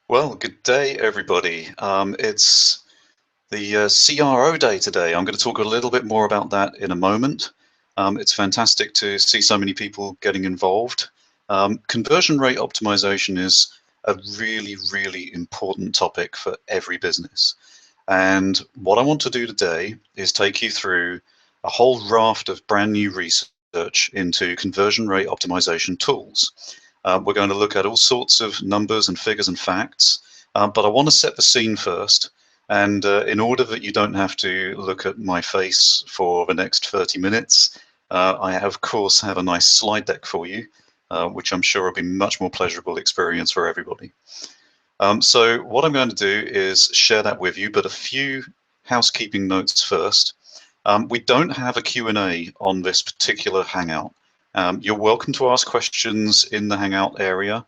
Well, good day, everybody. It's the CRO day today. I'm going to talk a little bit more about that in a moment. It's fantastic to see so many people getting involved. Conversion rate optimization is a really, really important topic for every business. And what I want to do today is take you through a whole raft of brand new research into conversion rate optimization tools. We're going to look at all sorts of numbers and figures and facts, but I want to set the scene first. And in order that you don't have to look at my face for the next 30 minutes, I, of course, have a nice slide deck for you, which I'm sure will be a much more pleasurable experience for everybody. So what I'm going to do is share that with you, but a few housekeeping notes first. We don't have a Q&A on this particular Hangout. You're welcome to ask questions in the Hangout area.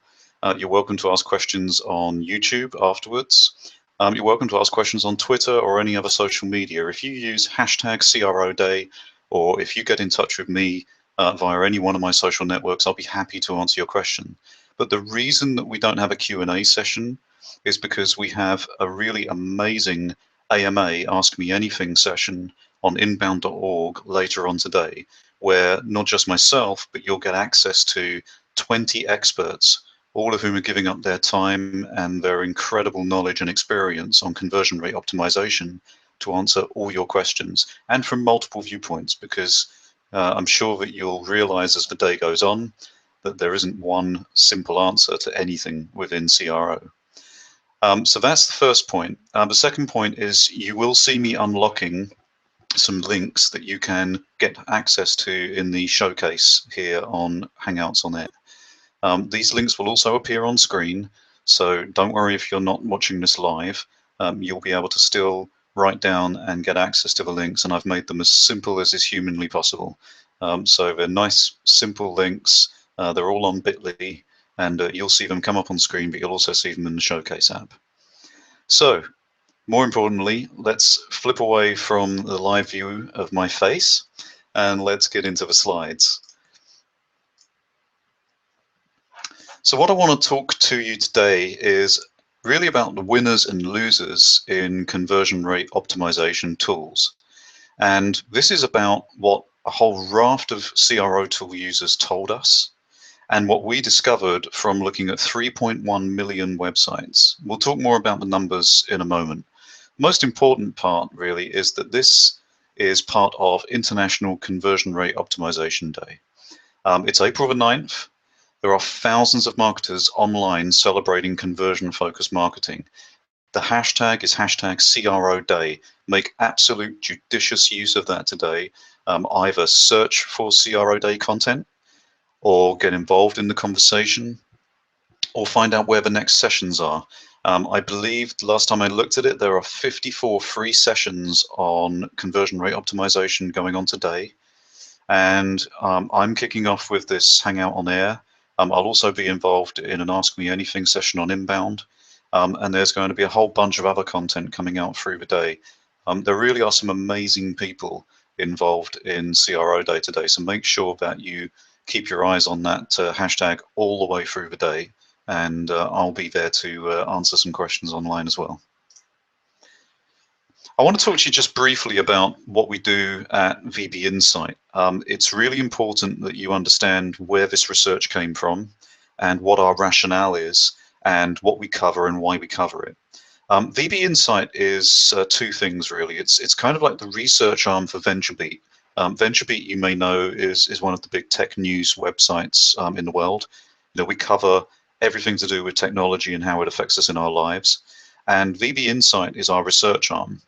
You're welcome to ask questions on YouTube afterwards. You're welcome to ask questions on Twitter or any other social media. If you use hashtag CRO Day, or if you get in touch with me via any one of my social networks, I'll be happy to answer your question. But the reason that we don't have a Q&A session is because we have a really amazing AMA, Ask Me Anything session on inbound.org later on today, where not just myself, but you'll get access to 20 experts, all of whom are giving up their time and their incredible knowledge and experience on conversion rate optimization to answer all your questions, and from multiple viewpoints, because I'm sure that you'll realize as the day goes on that there isn't one simple answer to anything within CRO. So that's the first point. The second point is you will see me unlocking some links that you can get access to in the showcase here on Hangouts on Air. These links will also appear on screen, so don't worry if you're not watching this live. You'll be able to still write down and get access to the links, and I've made them as simple as is humanly possible. So they're nice, simple links. They're all on Bitly, and you'll see them come up on screen, but you'll also see them in the Showcase app. So, more importantly, let's flip away from the live view of my face, and let's get into the slides. So what I want to talk to you today is really about the winners and losers in conversion rate optimization tools. And this is about what a whole raft of CRO tool users told us and what we discovered from looking at 3.1 million websites. We'll talk more about the numbers in a moment. Most important part really is that this is part of International Conversion Rate Optimization Day. It's April the 9th. There are thousands of marketers online celebrating conversion-focused marketing. The hashtag is hashtag CRO Day. Make absolute judicious use of that today. Either search for CRO Day content or get involved in the conversation or find out where the next sessions are. I believe last time I looked at it, there are 54 free sessions on conversion rate optimization going on today. And I'm kicking off with this Hangout on Air. I'll also be involved in an Ask Me Anything session on Inbound. And there's going to be a whole bunch of other content coming out through the day. There really are some amazing people involved in CRO Day today. So make sure that you keep your eyes on that hashtag all the way through the day. And I'll be there to answer some questions online as well. I want to talk to you just briefly about what we do at VB Insight. It's really important that you understand where this research came from and what our rationale is and what we cover and why we cover it. VB Insight is two things really. It's kind of like the research arm for VentureBeat. VentureBeat, you may know, is one of the big tech news websites in the world. You know, we cover everything to do with technology and how it affects us in our lives. And VB Insight is our research arm.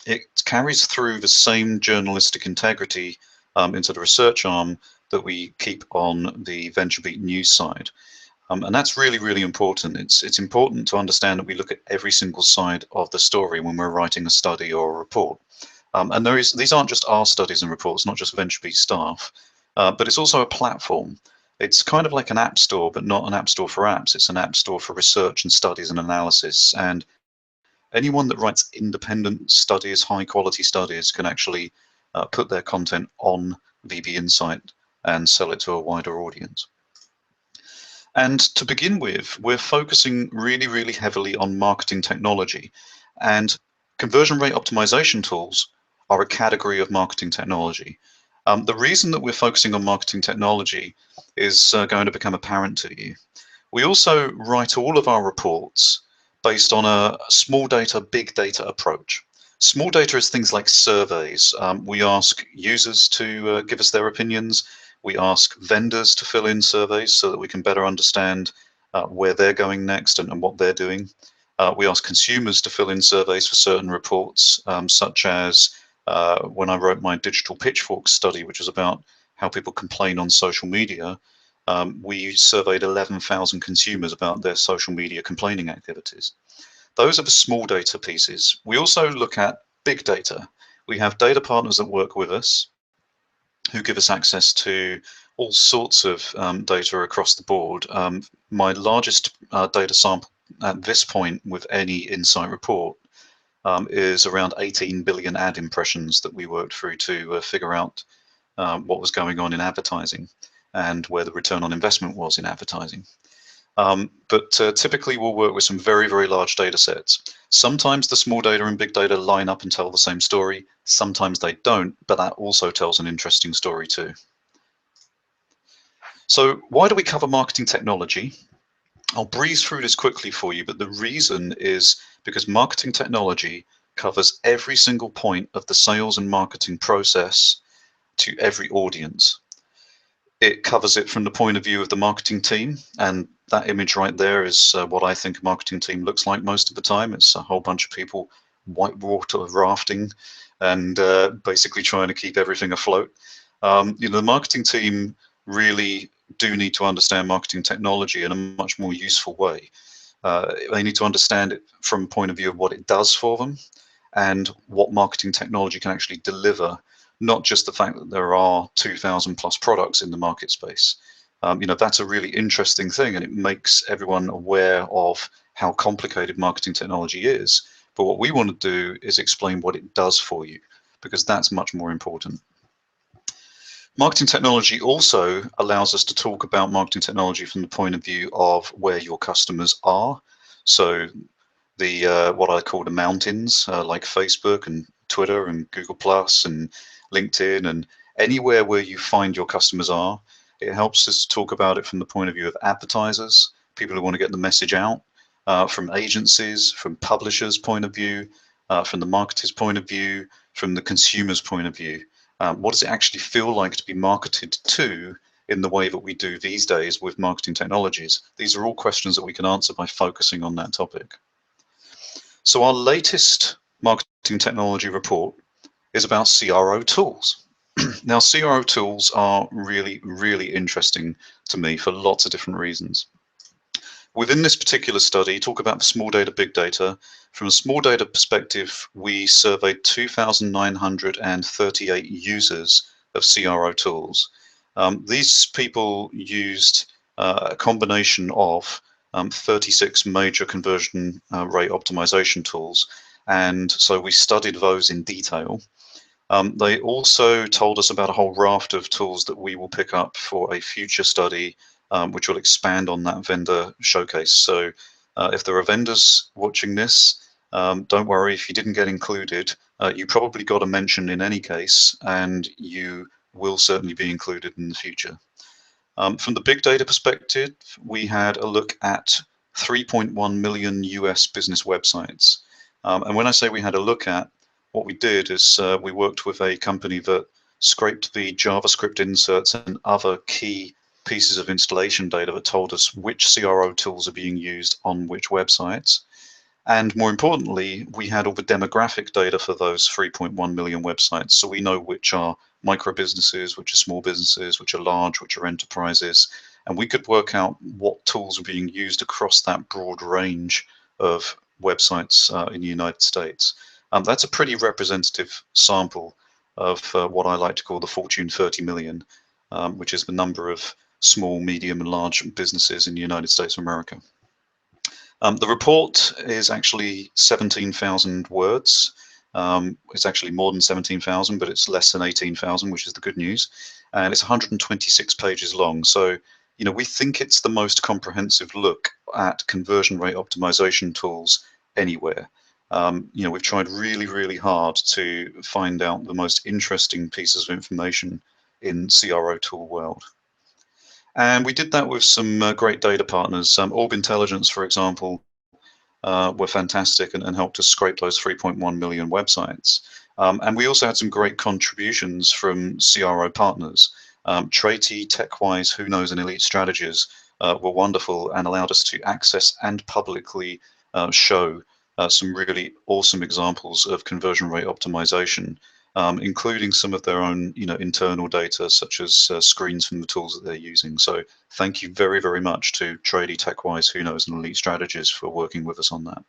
It carries through the same journalistic integrity into the research arm that we keep on the VentureBeat news side. And that's really, really important. It's important to understand that we look at every single side of the story when we're writing a study or a report. And these aren't just our studies and reports, not just VentureBeat staff, but it's also a platform. It's kind of like an app store, but not an app store for apps. It's an app store for research and studies and analysis. And anyone that writes independent studies, high quality studies, can actually put their content on VB Insight and sell it to a wider audience. And to begin with, we're focusing really, really heavily on marketing technology. And conversion rate optimization tools are a category of marketing technology. The reason that we're focusing on marketing technology is going to become apparent to you. We also write all of our reports based on a small data, big data approach. Small data is things like surveys. We ask users to give us their opinions. We ask vendors to fill in surveys so that we can better understand where they're going next and what they're doing. We ask consumers to fill in surveys for certain reports, such as when I wrote my digital pitchfork study, which was about how people complain on social media. We surveyed 11,000 consumers about their social media complaining activities. Those are the small data pieces. We also look at big data. We have data partners that work with us who give us access to all sorts of data across the board. My largest data sample at this point with any Insight report is around 18 billion ad impressions that we worked through to figure out what was going on in advertising and where the return on investment was in advertising. But typically we'll work with some very, very large data sets. Sometimes the small data and big data line up and tell the same story. Sometimes they don't, but that also tells an interesting story too. So why do we cover marketing technology? I'll breeze through this quickly for you, but the reason is because marketing technology covers every single point of the sales and marketing process to every audience. It covers it from the point of view of the marketing team, and that image right there is what I think a marketing team looks like most of the time. It's a whole bunch of people whitewater rafting and basically trying to keep everything afloat. The marketing team really do need to understand marketing technology in a much more useful way. They need to understand it from a point of view of what it does for them and what marketing technology can actually deliver, not just the fact that there are 2,000 plus products in the market space. That's a really interesting thing, and it makes everyone aware of how complicated marketing technology is. But what we want to do is explain what it does for you, because that's much more important. Marketing technology also allows us to talk about marketing technology from the point of view of where your customers are. So the what I call the mountains, like Facebook and Twitter and Google Plus and LinkedIn and anywhere where you find your customers are. It helps us talk about it from the point of view of advertisers, people who want to get the message out, from agencies, from publishers' point of view, from the marketer's point of view, from the consumer's point of view. What does it actually feel like to be marketed to in the way that we do these days with marketing technologies? These are all questions that we can answer by focusing on that topic. So our latest marketing technology report is about CRO tools. Now, CRO tools are really, really interesting to me for lots of different reasons. Within this particular study, talk about the small data, big data. From a small data perspective, we surveyed 2,938 users of CRO tools. These people used a combination of 36 major conversion rate optimization tools. And so we studied those in detail. They also told us about a whole raft of tools that we will pick up for a future study, which will expand on that vendor showcase. So if there are vendors watching this, don't worry if you didn't get included. You probably got a mention in any case, and you will certainly be included in the future. From the big data perspective, we had a look at 3.1 million US business websites. And when I say we had a look at, what we did is we worked with a company that scraped the JavaScript inserts and other key pieces of installation data that told us which CRO tools are being used on which websites. And more importantly, we had all the demographic data for those 3.1 million websites. So we know which are micro businesses, which are small businesses, which are large, which are enterprises. And we could work out what tools are being used across that broad range of websites in the United States. That's a pretty representative sample of what I like to call the Fortune 30 million, which is the number of small, medium, and large businesses in the United States of America. The report is actually 17,000 words. It's actually more than 17,000, but it's less than 18,000, which is the good news. And it's 126 pages long. So we think it's the most comprehensive look at conversion rate optimization tools anywhere. We've tried really, really hard to find out the most interesting pieces of information in CRO tool world. And we did that with some great data partners. Orb Intelligence, for example, were fantastic and helped us scrape those 3.1 million websites. And we also had some great contributions from CRO partners. Traity, TechWise, Who Knows, and Elite Strategies were wonderful and allowed us to access and publicly show some really awesome examples of conversion rate optimization, including some of their own internal data, such as screens from the tools that they're using. So thank you very, very much to Traity, TechWise, Who Knows, and Elite Strategies for working with us on that.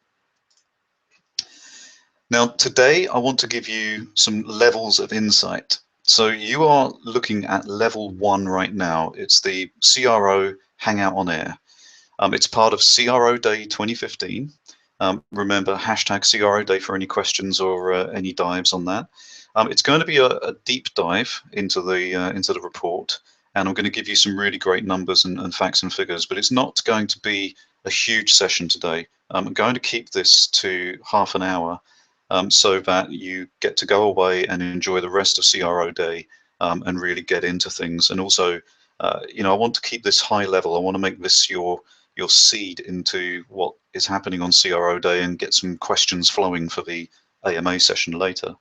Now, today I want to give you some levels of insight. So you are looking at level 1 right now. It's the CRO Hangout on Air. It's part of CRO Day 2015. Remember, hashtag CRO Day for any questions or any dives on that. It's going to be a deep dive into the report, and I'm going to give you some really great numbers and facts and figures, but it's not going to be a huge session today. I'm going to keep this to half an hour so that you get to go away and enjoy the rest of CRO Day and really get into things. And also, I want to keep this high level. I want to make this your seed into what is happening on CRO Day and get some questions flowing for the AMA session later.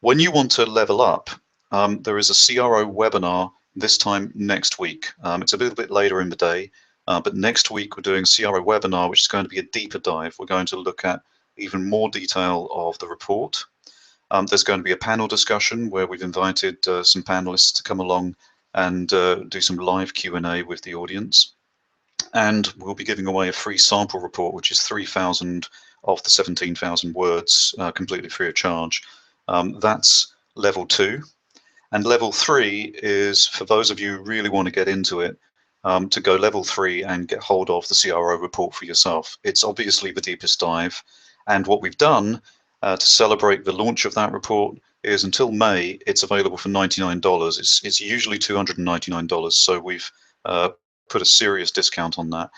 When you want to level up, there is a CRO webinar this time next week. It's a little bit later in the day, but next week we're doing a CRO webinar, which is going to be a deeper dive. We're going to look at even more detail of the report. There's going to be a panel discussion where we've invited some panelists to come along and do some live Q&A with the audience. And we'll be giving away a free sample report, which is 3,000 of the 17,000 words, completely free of charge. That's level 2. And level 3 is for those of you who really want to get into it, to go level 3 and get hold of the CRO report for yourself. It's obviously the deepest dive. And what we've done to celebrate the launch of that report is until May, it's available for $99. It's usually $299. So we've put a serious discount on that.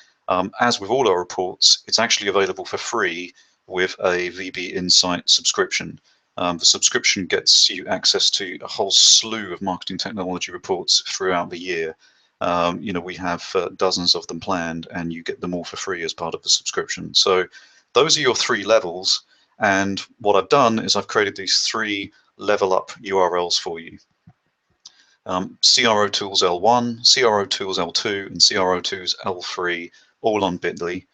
As with all our reports, it's actually available for free with a VB Insight subscription. The subscription gets you access to a whole slew of marketing technology reports throughout the year. We have dozens of them planned, and you get them all for free as part of the subscription. So those are your 3 levels. And what I've done is I've created these 3 level up URLs for you. CRO Tools L1, CRO Tools L2, and CRO Tools L3, all on Bitly.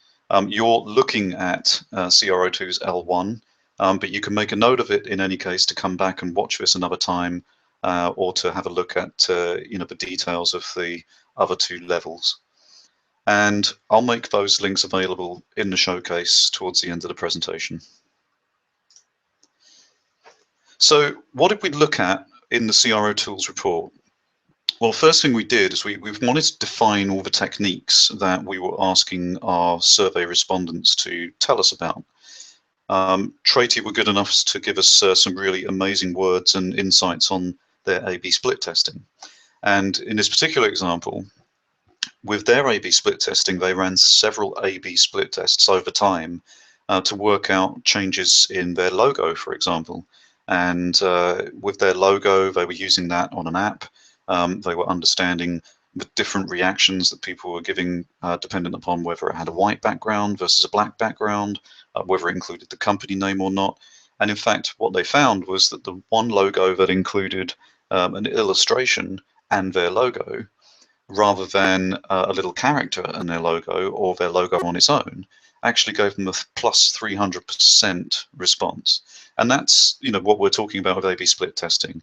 You're looking at CRO Tools L1, but you can make a note of it in any case to come back and watch this another time, or to have a look at the details of the other 2 levels. And I'll make those links available in the showcase towards the end of the presentation. So what did we look at in the CRO Tools report? Well, first thing we did is we wanted to define all the techniques that we were asking our survey respondents to tell us about. Traity were good enough to give us some really amazing words and insights on their A/B split testing. And in this particular example, with their A/B split testing, they ran several A/B split tests over time to work out changes in their logo, for example. And with their logo, they were using that on an app. They were understanding the different reactions that people were giving dependent upon whether it had a white background versus a black background, whether it included the company name or not. And in fact, what they found was that the one logo that included an illustration and their logo, rather than a little character in their logo or their logo on its own, actually gave them a plus 300% response. And that's what we're talking about with A/B split testing.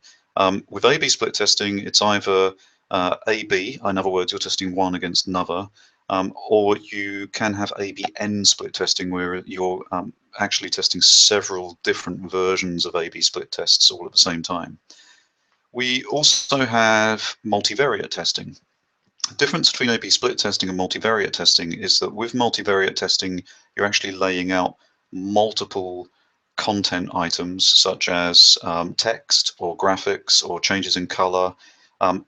With A/B split testing, it's either A/B, in other words, you're testing one against another, or you can have A/B-N split testing, where you're actually testing several different versions of A/B split tests all at the same time. We also have multivariate testing. The difference between A/B split testing and multivariate testing is that with multivariate testing, you're actually laying out multiple content items such as text or graphics or changes in color,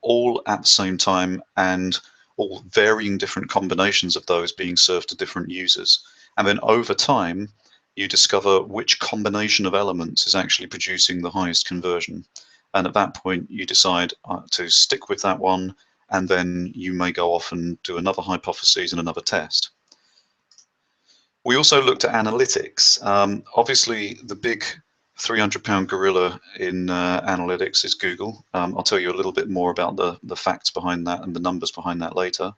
all at the same time, and all varying different combinations of those being served to different users. And then over time, you discover which combination of elements is actually producing the highest conversion. And at that point, you decide to stick with that one, and then you may go off and do another hypothesis and another test. We also looked at analytics. Obviously, the big 300-pound gorilla in analytics is Google. I'll tell you a little bit more about the facts behind that and the numbers behind that later.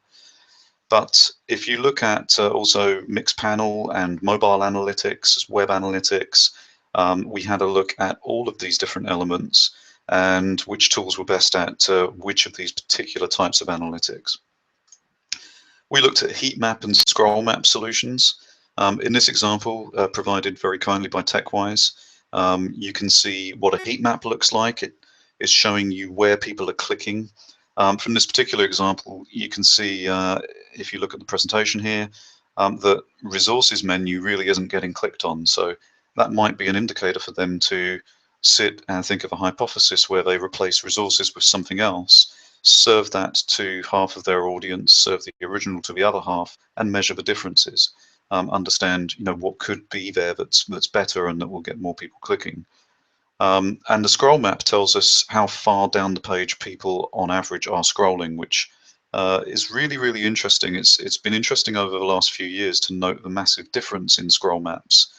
But if you look at also mixed panel and mobile analytics, web analytics, we had a look at all of these different elements and which tools were best at which of these particular types of analytics. We looked at heat map and scroll map solutions. In this example, provided very kindly by TechWise, you can see what a heat map looks like. It is showing you where people are clicking. From this particular example, you can see, if you look at the presentation here, the resources menu really isn't getting clicked on. So that might be an indicator for them to sit and think of a hypothesis where they replace resources with something else, serve that to half of their audience, serve the original to the other half, and measure the differences. Understand, what could be there that's better and that will get more people clicking. And the scroll map tells us how far down the page people on average are scrolling, which is really, really interesting. It's been interesting over the last few years to note the massive difference in scroll maps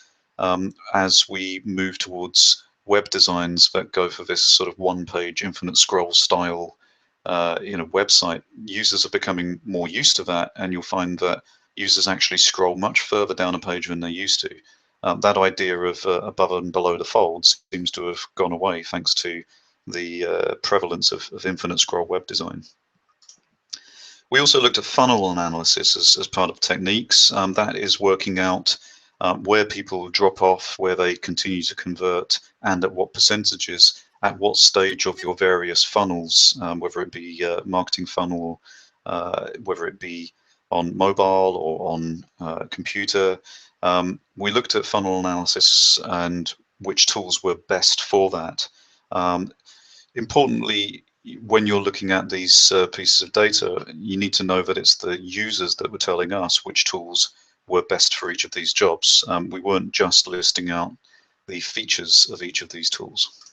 as we move towards web designs that go for this sort of one-page infinite scroll style website. Users are becoming more used to that, and you'll find that users actually scroll much further down a page than they used to. That idea of above and below the folds seems to have gone away thanks to the prevalence of infinite scroll web design. We also looked at funnel analysis as part of techniques. That is working out where people drop off, where they continue to convert, and at what percentages, at what stage of your various funnels, whether it be marketing funnel, whether it be on mobile or on computer. We looked at funnel analysis and which tools were best for that. Importantly, when you're looking at these pieces of data, you need to know that it's the users that were telling us which tools were best for each of these jobs. We weren't just listing out the features of each of these tools.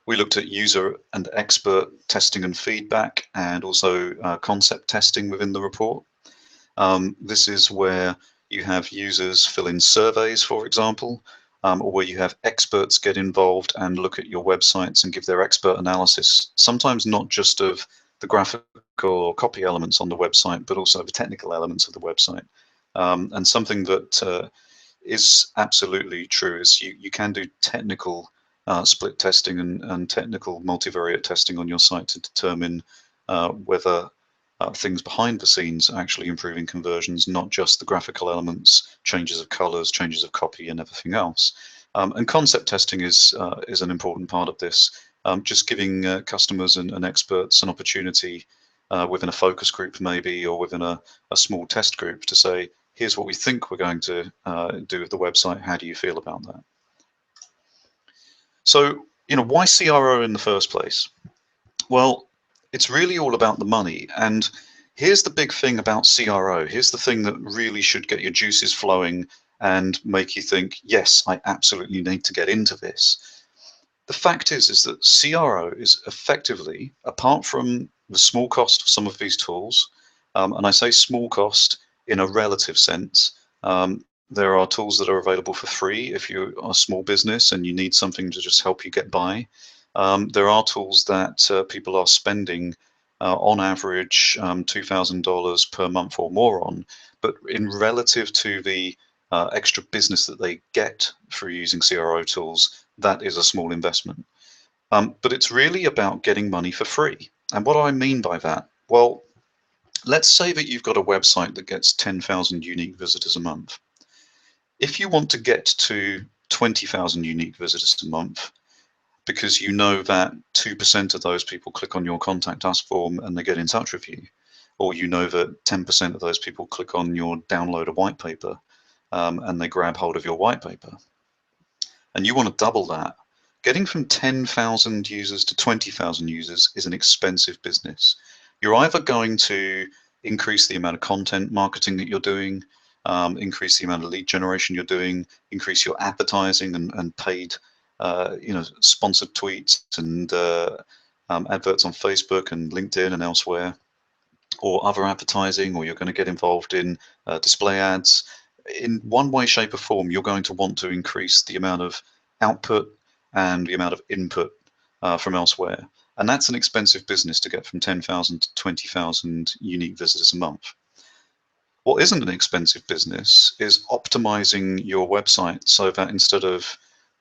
We looked at user and expert testing and feedback, and also concept testing within the report. This is where you have users fill in surveys, for example, or where you have experts get involved and look at your websites and give their expert analysis, sometimes not just of the graphical or copy elements on the website, but also the technical elements of the website. And something that is absolutely true is you can do technical split testing and technical multivariate testing on your site to determine whether things behind the scenes are actually improving conversions, not just the graphical elements, changes of colors, changes of copy, and everything else. And concept testing is an important part of this, just giving customers and experts an opportunity within a focus group maybe, or within a small test group to say, here's what we think we're going to do with the website. How do you feel about that? So, why CRO in the first place? Well, it's really all about the money. And here's the big thing about CRO. Here's the thing that really should get your juices flowing and make you think, yes, I absolutely need to get into this. The fact is that CRO is effectively, apart from the small cost of some of these tools, and I say small cost in a relative sense, there are tools that are available for free if you're a small business and you need something to just help you get by. There are tools that people are spending on average $2,000 per month or more on, but in relative to the extra business that they get through using CRO tools, that is a small investment. But it's really about getting money for free. And what do I mean by that? Well, let's say that you've got a website that gets 10,000 unique visitors a month. If you want to get to 20,000 unique visitors a month, because you know that 2% of those people click on your contact us form and they get in touch with you, or you know that 10% of those people click on your download a white paper and they grab hold of your white paper, and you want to double that, getting from 10,000 users to 20,000 users is an expensive business. You're either going to increase the amount of content marketing that you're doing, increase the amount of lead generation you're doing, increase your advertising and paid, sponsored tweets and adverts on Facebook and LinkedIn and elsewhere, or other advertising, or you're going to get involved in display ads. In one way, shape, or form, you're going to want to increase the amount of output and the amount of input from elsewhere. And that's an expensive business to get from 10,000 to 20,000 unique visitors a month. What isn't an expensive business is optimizing your website so that instead of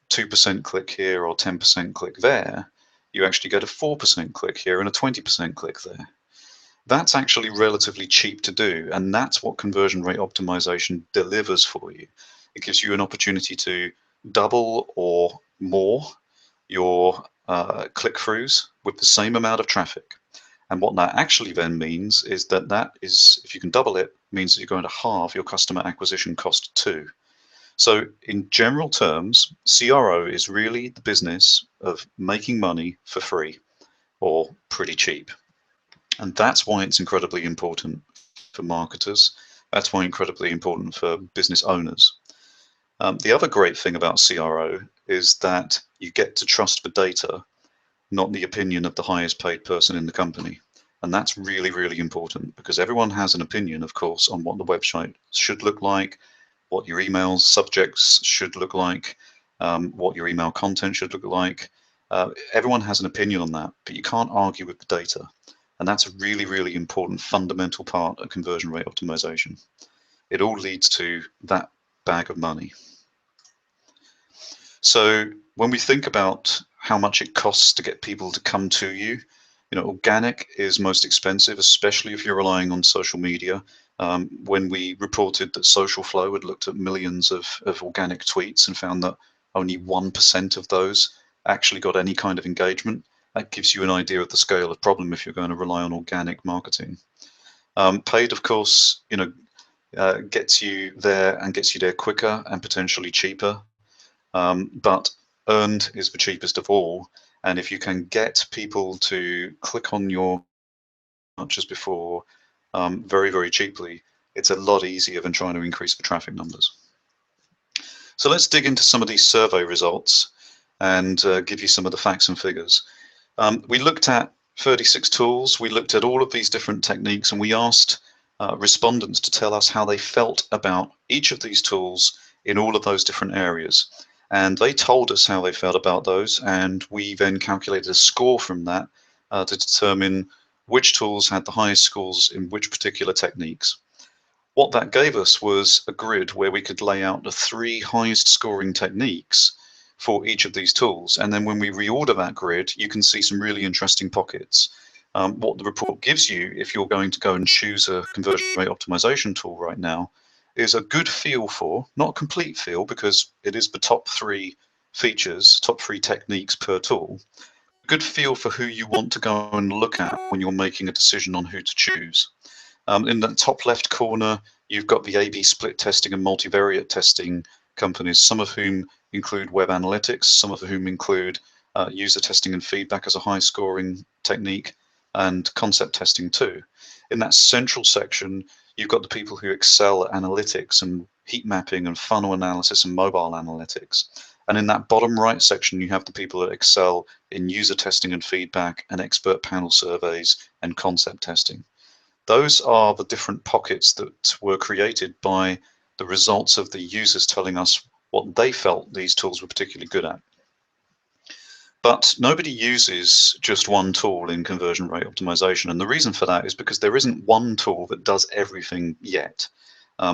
2% click here or 10% click there, you actually get a 4% click here and a 20% click there. That's actually relatively cheap to do, and that's what conversion rate optimization delivers for you. It gives you an opportunity to double or more your click-throughs with the same amount of traffic. And what that actually then means is that is, if you can double it, means that you're going to halve your customer acquisition cost too. So in general terms, CRO is really the business of making money for free or pretty cheap. And that's why it's incredibly important for marketers. That's why incredibly important for business owners. The other great thing about CRO is that you get to trust the data, not the opinion of the highest paid person in the company. And that's really, really important because everyone has an opinion, of course, on what the website should look like, what your email subjects should look like, what your email content should look like. Everyone has an opinion on that, but you can't argue with the data. And that's a really, really important fundamental part of conversion rate optimization. It all leads to that bag of money. So when we think about how much it costs to get people to come to you, organic is most expensive, especially if you're relying on social media. When we reported that Social Flow had looked at millions of organic tweets and found that only 1% of those actually got any kind of engagement, that gives you an idea of the scale of problem if you're going to rely on organic marketing. Paid, of course, gets you there and gets you there quicker and potentially cheaper. But earned is the cheapest of all. And if you can get people to click on your much as before very, very cheaply, it's a lot easier than trying to increase the traffic numbers. So let's dig into some of these survey results and give you some of the facts and figures. We looked at 36 tools. We looked at all of these different techniques, and we asked respondents to tell us how they felt about each of these tools in all of those different areas. And they told us how they felt about those, and we then calculated a score from that to determine which tools had the highest scores in which particular techniques. What that gave us was a grid where we could lay out the 3 highest scoring techniques for each of these tools. And then when we reorder that grid, you can see some really interesting pockets. What the report gives you, if you're going to go and choose a conversion rate optimization tool right now, is a good feel for, not a complete feel, because it is the top 3 features, top 3 techniques per tool, a good feel for who you want to go and look at when you're making a decision on who to choose. In the top left corner, you've got the A/B split testing and multivariate testing companies, some of whom include web analytics, some of whom include user testing and feedback as a high scoring technique, and concept testing too. In that central section, you've got the people who excel at analytics and heat mapping and funnel analysis and mobile analytics. And in that bottom right section, you have the people that excel in user testing and feedback and expert panel surveys and concept testing. Those are the different pockets that were created by the results of the users telling us what they felt these tools were particularly good at. But nobody uses just one tool in conversion rate optimization. And the reason for that is because there isn't one tool that does everything yet.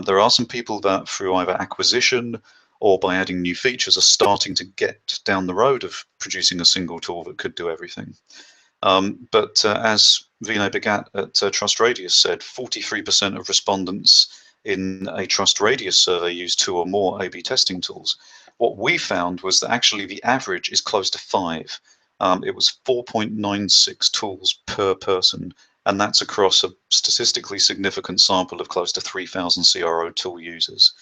There are some people that through either acquisition or by adding new features are starting to get down the road of producing a single tool that could do everything. But as Vinay Begat at Trust Radius said, 43% of respondents in a Trust Radius survey use 2 or more A/B testing tools. What we found was that actually the average is close to 5. It was 4.96 tools per person, and that's across a statistically significant sample of close to 3,000 CRO tool users.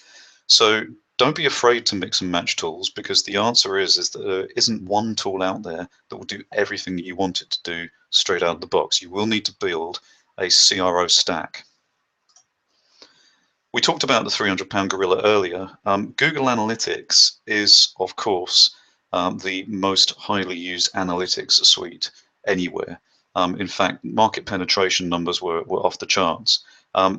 So Don't be afraid to mix and match tools, because the answer is that there isn't one tool out there that will do everything that you want it to do straight out of the box. You will need to build a CRO stack. We talked about the 300-pound gorilla earlier. Google Analytics is, of course, the most highly used analytics suite anywhere. In fact, market penetration numbers were off the charts.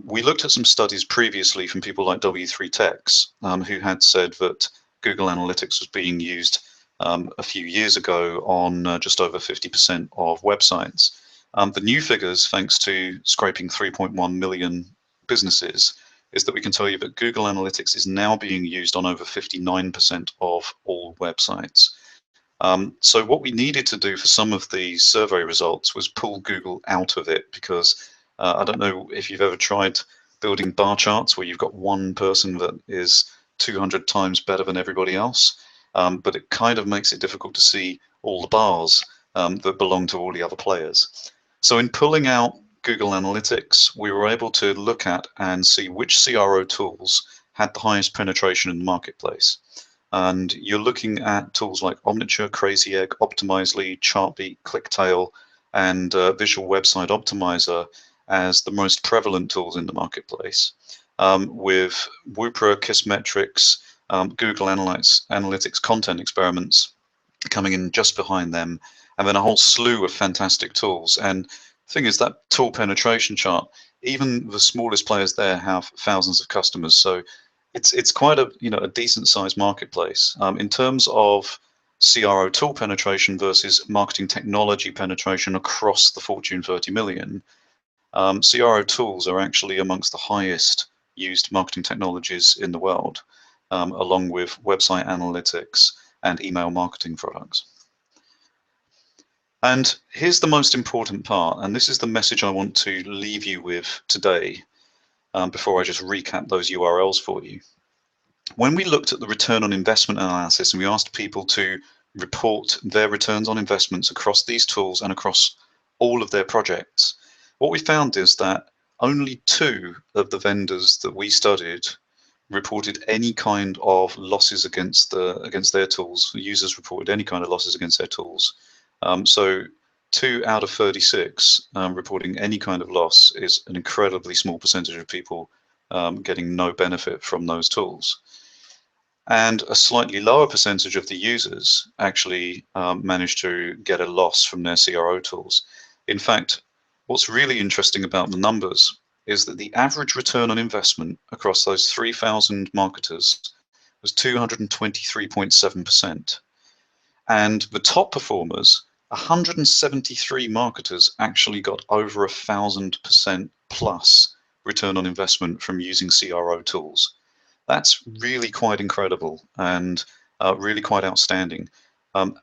We looked at some studies previously from people like W3 Techs, who had said that Google Analytics was being used a few years ago on just over 50% of websites. The new figures, thanks to scraping 3.1 million businesses, is that we can tell you that Google Analytics is now being used on over 59% of all websites. So what we needed to do for some of the survey results was pull Google out of it, because I don't know if you've ever tried building bar charts where you've got one person that is 200 times better than everybody else, but it kind of makes it difficult to see all the bars that belong to all the other players. So in pulling out Google Analytics, we were able to look at and see which CRO tools had the highest penetration in the marketplace. And you're looking at tools like Omniture, Crazy Egg, Optimizely, Chartbeat, ClickTail, and Visual Website Optimizer as the most prevalent tools in the marketplace, with Woopra, Kissmetrics, Google Analytics content experiments coming in just behind them, and then a whole slew of fantastic tools. And the thing is, that tool penetration chart, even the smallest players there have thousands of customers. So it's quite a a decent sized marketplace. In terms of CRO tool penetration versus marketing technology penetration across the Fortune 30 million, CRO tools are actually amongst the highest used marketing technologies in the world, along with website analytics and email marketing products. And here's the most important part, and this is the message I want to leave you with today, before I just recap those URLs for you. When we looked at the return on investment analysis and we asked people to report their returns on investments across these tools and across all of their projects, what we found is that only 2 of the vendors that we studied reported any kind of losses against their tools. The users reported any kind of losses against their tools. So 2 out of 36 reporting any kind of loss is an incredibly small percentage of people getting no benefit from those tools. And a slightly lower percentage of the users actually managed to get a loss from their CRO tools. In fact, what's really interesting about the numbers is that the average return on investment across those 3,000 marketers was 223.7%. And the top performers, 173 marketers, actually got over 1,000% plus return on investment from using CRO tools. That's really quite incredible and really quite outstanding.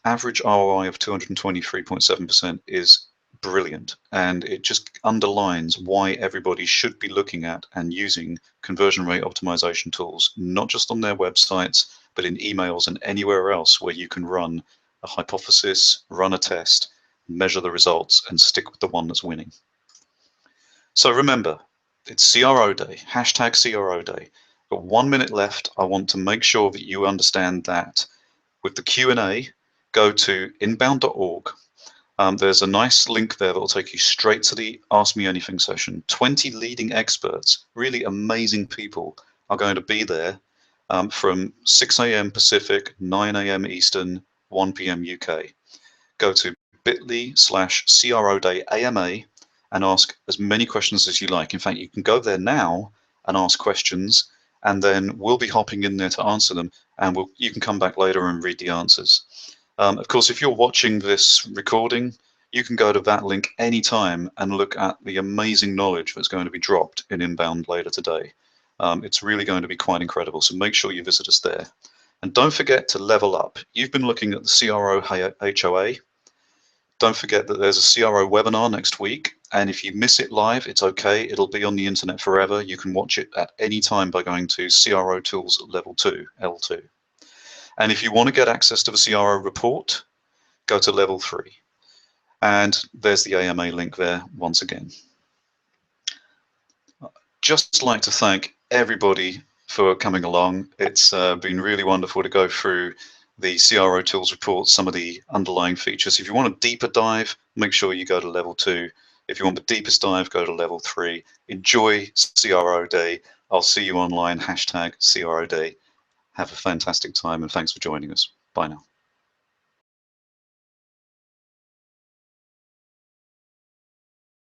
Average ROI of 223.7% is brilliant, and it just underlines why everybody should be looking at and using conversion rate optimization tools, not just on their websites, but in emails and anywhere else where you can run a hypothesis, run a test, measure the results, and stick with the one that's winning. So remember, it's CRO Day, hashtag CRO Day. Got 1 minute left. I want to make sure that you understand that with the Q&A, go to inbound.org. There's a nice link there that will take you straight to the Ask Me Anything session. 20 leading experts, really amazing people, are going to be there from 6 a.m. Pacific, 9 a.m. Eastern, 1 p.m. UK. Go to bit.ly/CRO Day AMA and ask as many questions as you like. In fact, you can go there now and ask questions, and then we'll be hopping in there to answer them, and you can come back later and read the answers. Of course, if you're watching this recording, you can go to that link anytime and look at the amazing knowledge that's going to be dropped in Inbound later today. It's really going to be quite incredible, so make sure you visit us there. And don't forget to level up. You've been looking at the CRO HOA. Don't forget that there's a CRO webinar next week, and if you miss it live, it's okay. It'll be on the internet forever. You can watch it at any time by going to CRO Tools Level 2, L2. And if you want to get access to the CRO report, go to Level 3. And there's the AMA link there once again. Just like to thank everybody for coming along. It's been really wonderful to go through the CRO tools report, some of the underlying features. If you want a deeper dive, make sure you go to level 2. If you want the deepest dive, go to level 3. Enjoy CRO Day. I'll see you online, #CRO Day. Have a fantastic time, and thanks for joining us. Bye now.